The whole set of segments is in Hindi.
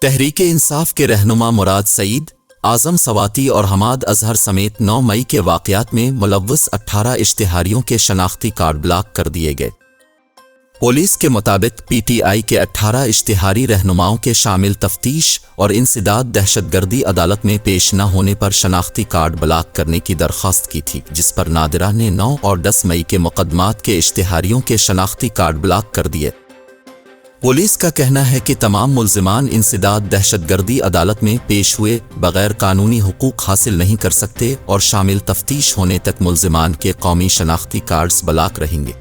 तहरीके इंसाफ के रहनुमा मुराद सईद, आज़म सवाती और हमाद अजहर समेत 9 मई के वाक़यात में मुलव्वस 18 इश्तिहारियों के शनाख्ती कार्ड ब्लॉक कर दिए गए। पुलिस के मुताबिक पीटीआई के 18 इश्तिहारी रहनुमाओं के शामिल तफ्तीश और इंसदाद दहशतगर्दी अदालत में पेश न होने पर शनाख्ती कार्ड ब्लॉक करने की दरख्वास्त की थी, जिस पर नादिरा ने 9 और 10 मई के मुकदमात के इश्तिहारियों के शनाख्ती कार्ड ब्लॉक कर दिए। पुलिस का कहना है कि तमाम मुल्ज़िमान इंसदाद दहशतगर्दी अदालत में पेश हुए बगैर कानूनी हुकूक हासिल नहीं कर सकते और शामिल तफ्तीश होने तक मुल्ज़िमान के कौमी शनाख्ती कार्ड्स ब्लॉक रहेंगे।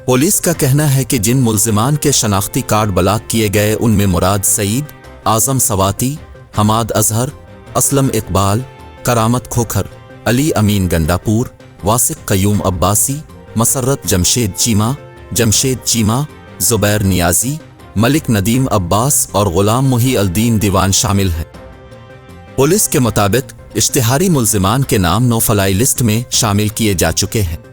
पुलिस का कहना है कि जिन मुल्ज़िमान के शनाख्ती कार्ड ब्लॉक किए गए उनमें मुराद सईद, आज़म सवाती, हमाद अजहर, असलम इकबाल, करामत खोखर, अली अमीन गंडापुर, वासिक कयूम अब्बासी, मसर्रत जमशेद चीमा, ज़ुबैर नियाजी, मलिक नदीम अब्बास और गुलाम मुही अल-दीन दीवान शामिल हैं। पुलिस के मुताबिक इश्तिहारी मुल्ज़िमान के नाम नो फ्लाई लिस्ट में शामिल किए जा चुके हैं।